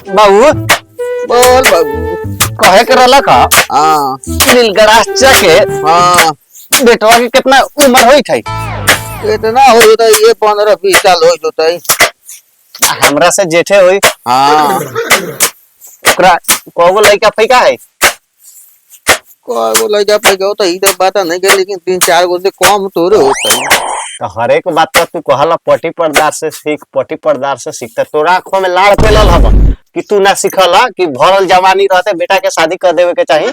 बाबू बोल बाबू। कहे के रहला का हाँ नीलगराचा के हाँ बेटवा के कितना उम्र होई थई? कितना हो जाता है? ये 15-20 साल हो जाता है। हमरा से जेठे होई। हाँ ओकरा कोगो लइका फैका है? को लड़का पैका होता है इधर बात नहीं के, लेकिन 3-4 गो से कम तोरे होता है। तो हर एक बात तो तू कहला पटी पर्दार से सीख, पटी पर्दार से सीख। त तोरा आंखों में लाड़ पेलल हब कि तू ना सिखला कि भरल जवानी रहते बेटा के शादी कर देवे के चाहिए।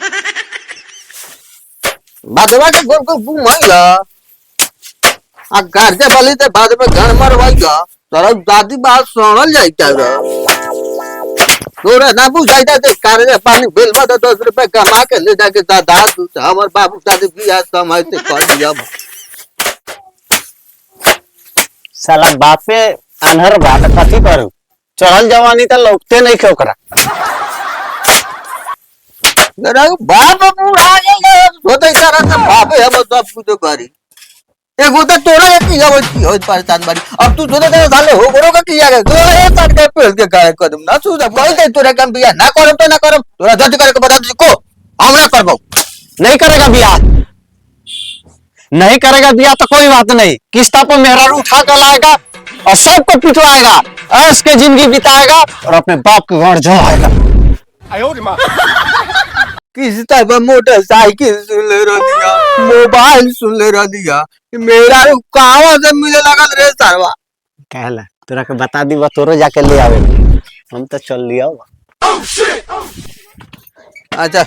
बादवा के गोर को घुमाइला आ गार्जे वाली ते बाद में घर मरवाइला तोरा दादी बात सुनल जाइता रे। तोरा ना बुझाइता ते कार्य पानी बिल में 10 रुपए कमा के ले जाके दादा तू हमर बाबू दादी बियाह समय से कर दिया। साला बापे अनहर बात कथी करू? चढ़ल जवानी त लौकते नहीं के ओकरा। मेरा बाप बूढ़ा गया होते सारा ना बापे हम सब कुछ करी। एक होता तोरा एक की जब की हो परेशान बारी। अब तू जोते तेरे साले हो करो का किया गया तोरा एक काट के पेड़ के गाय कदम ना सुजा कोई दे तोरा कम बिया ना करब तो ना करब तोरा जज करके बता दे को हम ना करबो। नहीं करेगा बियाह, नहीं करेगा बियाह तो कोई बात नहीं, किस्ता पर मेहरारू उठा कर लाएगा और सबको पिटवाएगा, ऐश के जिंदगी बिताएगा और अपने बाप के घर जाएगा। किस्ता पर मोटरसाइकिल सुन ले रदिया, मोबाइल सुन ले रदिया, मेरा कहां से मिले लगल रे सरवा। कहला तोरा के बता दी तोरो जाके ले आवे, हम तो चल लिया। अच्छा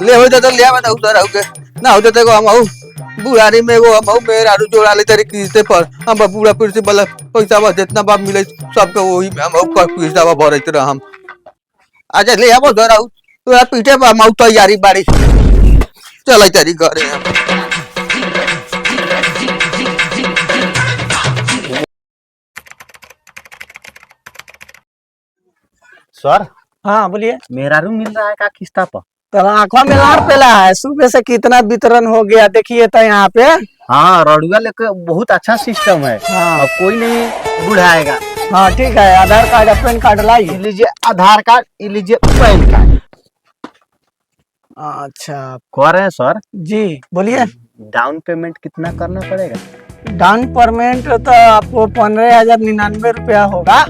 ले हो तो ले आवे उधर हो के ना हो तो हम आऊ बुढ़ारी में वो हम मेरा जोड़ा ले तेरे किस्ते पर हम पूरा प्रिंसिपल पैसा बा जितना बाप मिले सबके वही हम किस्ता बा भरत रह हम। अच्छा ले आबो उधर आऊ तोरा पीठे पर हम तैयारी बाड़ी चल तेरी घरे हम। सर हाँ बोलिए। मेहरारू मिल रहा है का किस्ता पर? तो आंखों में लाड़ पेला है, सुबह से कितना वितरण हो गया देखिए तो यहाँ पे। हाँ रडुआ लेके बहुत अच्छा सिस्टम है। हाँ और कोई नहीं बुढ़ाएगा। हाँ ठीक है, आधार कार्ड या पैन कार्ड लाइए। लीजिए आधार कार्ड, लीजिए पैन कार्ड। अच्छा कह रहे हैं सर जी बोलिए। डाउन पेमेंट कितना करना पड़ेगा? डाउन पेमेंट तो आपको 15,099 रुपया होगा।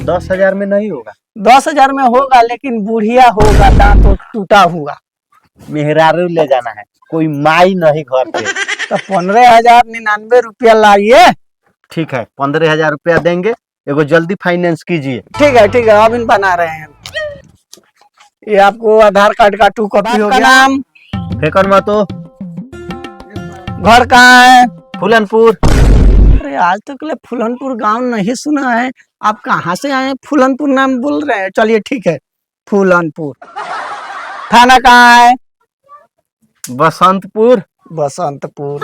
10,000 में नहीं होगा? 10,000 में होगा लेकिन बुढ़िया होगा, दांत तो टूटा हुआ। मेहरारू ले जाना है, कोई माई नहीं घर पे। तो 15,099 रुपया लाइए। ठीक है 15,000 रुपया देंगे, एगो जल्दी फाइनेंस कीजिए। ठीक है अब इन बना रहे हैं। ये आपको आधार कार्ड का 2 कॉपी हो गया। नाम फेकर महतो, घर कहाँ है? फूलनपुर। अरे आज तक ले फूलनपुर गांव नहीं सुना है, आप कहाँ से आए हैं? फूलनपुर नाम बोल रहे हैं। चलिए ठीक है फूलनपुर। थाना कहाँ है? बसंतपुर। बसंतपुर।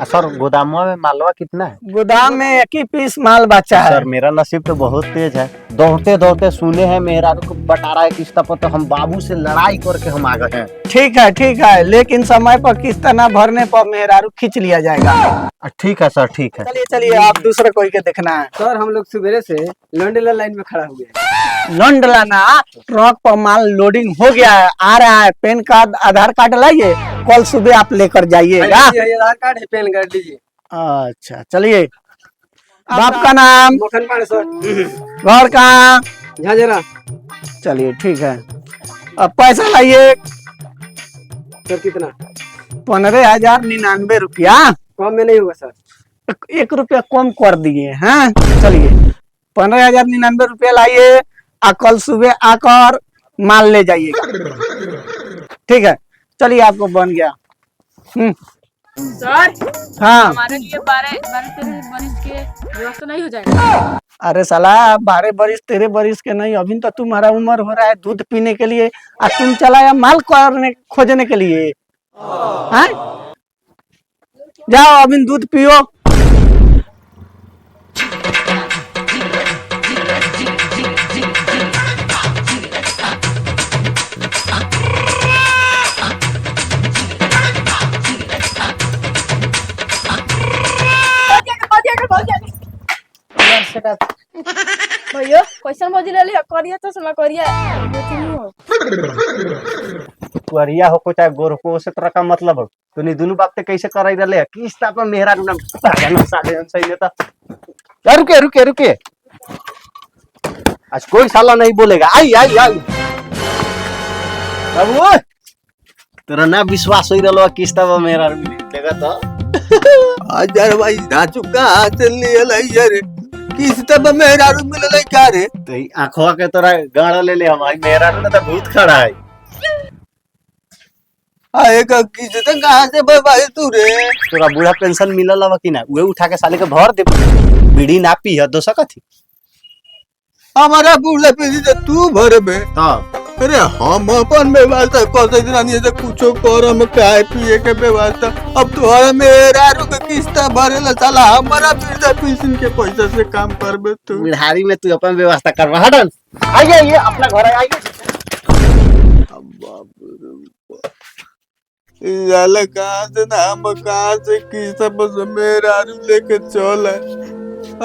सर गोदामवा में मालवा कितना है? गोदाम में 1 ही पीस माल बचा है। सर मेरा नसीब तो बहुत तेज है, दौड़ते दौड़ते सुने हैं मेहरारू को बटारा है किस्ता पर, तो हम बाबू से लड़ाई करके हम आ गए हैं। ठीक है लेकिन समय पर किस्त न भरने पर मेहरारू खींच लिया जाएगा। ठीक है सर ठीक है। चलिए आप दूसरे कोई के देखना है। सर हम लोग सुबह से लंडेला लाइन में खड़ा हुए हैं। लौंड लाना, ट्रक पर माल लोडिंग हो गया है, आ रहा है। पैन कार्ड आधार कार्ड लाइए, कल सुबह आप लेकर जाइएगा। आधार कार्ड है, पैन कार्ड लीजिए। अच्छा चलिए। बाप का नाम? मोखन पाड़े सर। घर कहाँ? झाझरा। चलिए ठीक है। अब पैसा लाइए। सर कितना? 15,099 रुपया। कम में नहीं होगा सर। 1 रुपया कम कर दिए हैं। चलिए 15,099 रुपया लाइए, और कल सुबह आकर माल ले जाइएगा। ठीक है चलिए आपको बन गया। सर हाँ हमारे लिए 12-13 बरिस के व्यवस्था नहीं हो जाएगा? अरे साला 12 बरिस 13 बरिस के नहीं, अभी तो तुम्हारा उम्र हो रहा है दूध पीने के लिए, और तुम चला या माल करने खोजने के लिए। हैं? जाओ अभी दूध पियो। भैया कैसन जल्दी ले लिया करिया चश्मा करिया करिया हो को चाहे गोर को से तरह का मतलब हो तूने दोनों बाप ते कैसे कराई रहले किस्त पर मेहरा ना पागल साले सही नेता यार रुके रुके रुके आज कोई साला नहीं बोलेगा आई आई आई बाबू तेरा ना विश्वास होई रहलो किस्त पर मेहरा मिलेगा तो हजार भाई राजू कहाँ से ले लाई यार किस्त पे मेरा रूम मिले लाई क्या रे तो आंखों के तोरा गाड़ा ले हमारी मेहरा ना तो भूत खड़ा है आएगा किस्त कहाँ से भाई तू रे तोरा बूढ़ा पेंशन मिलल हवा कि ना उहे उठा के साले के भर दे बीड़ी ना पी है दोसा कथी हमारा बूढ़ा पीढ़ी से तू भर बे तब अरे हम अपन व्यवस्था कैसे दिनानी से कुछो करम खाए पिए के व्यवस्था अब तोहरा मेरा रुक किस्त भरे ला साला हमारा वृद्धा पेंशन के पैसा से काम करबे तू बुढ़ारी में तू अपन व्यवस्था करवा हटन आइए ये अपना घर आइए याला कहाँ से ना हम कहाँ से किस्त बस मेरा रू लेके चल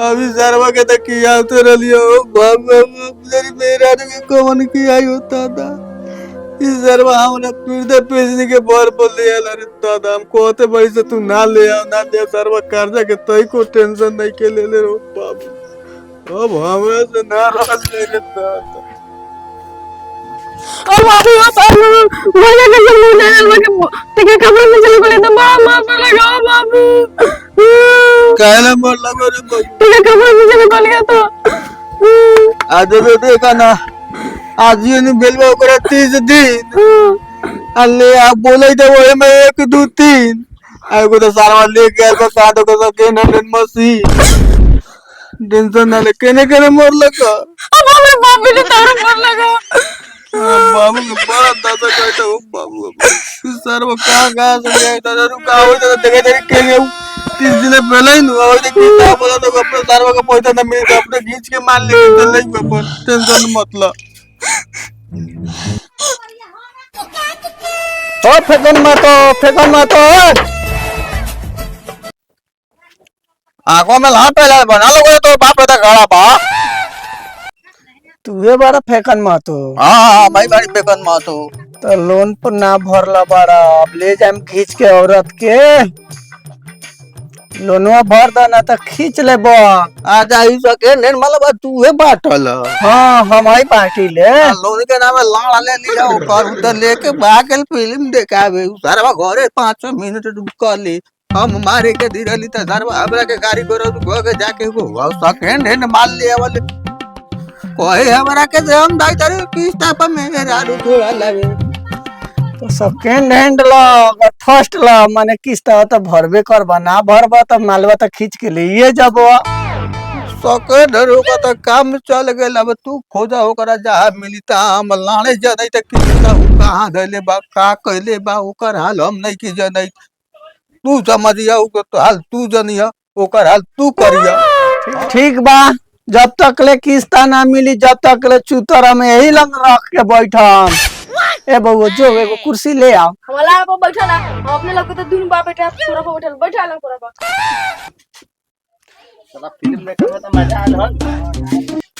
अभी सरवा के तो किया तो रलियो बाबा मेरी मेरा रू के कौन किया ही होता था इस सरवा हमरा वृद्धा पेंशन के भर बोल दिया रे दादा हम कहते भाई से तू ना ले सरवा कर्जा के तई को टेंशन नहीं के ले रो बाबू अब हमरा से ना रह ले रे दादा ओ बाबू मुझे तेरे कमरे में चले गए तो मामा पे लगाओ बाबू कहला मर लगो रे बाबू तेरे कमरे में चले गए तो आज तो देखा ना आज ये नहीं बेलवा करा 30 दिन अल्ले आप बोले थे वो मैं 1 2 3 आए को तो सारा ले गया को साथ को सके नंदन मसीह टेंशन ना ले केने केने मर लगा अब हमें बाबू ने तारा मर लगा बाबू के बड़ा दादा कहता हूँ बाबू सर वो कहाँ से गया दादा रुका हो तो देखे तेरे केने 30 दिन पहले ही नुआ हो कि क्या बोला तो अपने सारवा का पैसा ना मिले अपने खींच के मान ले चल नहीं बाबू टेंशन मतलब ओ फेकन मत आंखों में लाट पहले बना लो तो बाप बेटा खड़ा बा तुहे बड़ा फेकन मत हाँ मैं बड़ी बेकन मातो तो लोन पर ना भरला बड़ा अब ले जाम खींच के औरत के लोनवा भर देना तो खींच ले बा आज आई सके निर्मल बा तू है बाटल हाँ हम ही पार्टी ले लोन के नाम लाड़ ले लिया ऊपर उधर लेके बागल फिल्म देखावे सारा घरे 5 मिनट रुक ली हम मारे के दिरली त सरवा हमरा के गाड़ी करो गो के जाके वो सेकंड हैंड माल ले आवल कोई हमरा के हम दाई तारे किस्त पर मेरे आलू थोड़ा लगे तो सेकेंड हैंड ला अगर फर्स्ट ला माने किस्त तो भरबे करबा ना भरबा तो मालवा तो खींच के लिए जबो सेकंड रोका तो काम चल गेल अब तू खोजा ओकरा जहाँ मिली ता हम लाणे जनै त किस्त कहाँ धैले बा का कहले बा ओकर हाल हम नहीं की जनै तू समझिया ओकर हाल तू जनिया ओकर हाल तू करिया ठीक बा जब तक ले किस्त ना मिली जब तक ले चूतर में यही लंग रख के बैठम ए बउआ जो एगो कुर्सी ले आओ हमारा पर बैठा ना हम अपने लोग तो दोनों बाप बेटा पूरा पर बैठा ना पूरा पर फिल्म देखे में तो मजा आल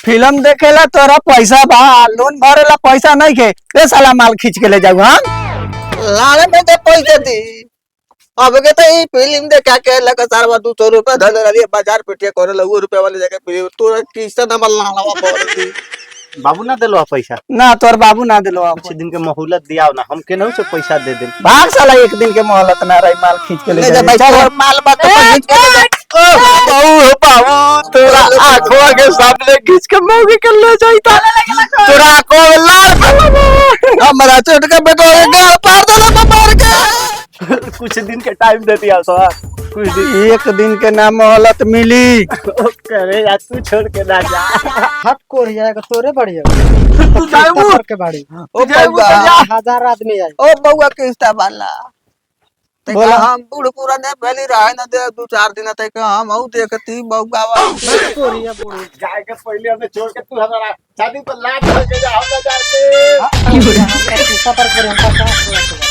फिल्म देखेला तोरा पैसा बा लोन भरेला पैसा नहीं के ए साला माल खींच के ले जाऊ हम लाणे में दे पैसे दी अब के तो ई फिल्म देखा के लगा सारा 200 रुपया धन रही बाजार पेटिया करे लगो रुपया वाले जगह पे तोरा किस्त ना लाणवा बोल दी बाबू ना दिलो पैसा ना तोर बाबू ना दिलो कुछ दिन के मोहलत दिया ना हम केनहू से पैसा दे दे भाग साला एक दिन के मोहलत ना रही माल खींच के ले ले जा जा भाई चल माल बात तो खींच के ले जा बाबू तोरा आंखों के सामने खींच के मौके के ले जाईता तोरा को लाल हमरा चोट के बेटो के पार देला मार के कुछ दिन के टाइम दे दिया सर कुछ दिन एक दिन के ना मोहलत मिली करे या तू छोड़ के ना जा हाथ कोर जाएगा तोरे बढ़िया तू जाऊ के बाड़ी ओ बउआ 1000 आदमी आई ओ बउआ किस्त वाला ते बोला। हम बूढ़ पूरा ने पहली रहे ना दे 2-4 दिन तक हम औ देखती बउआ कोरिया बोल जाए के पहले हमें छोड़ के तू हमारा शादी पर लाट करके जा हम ना जाते सफर करें 50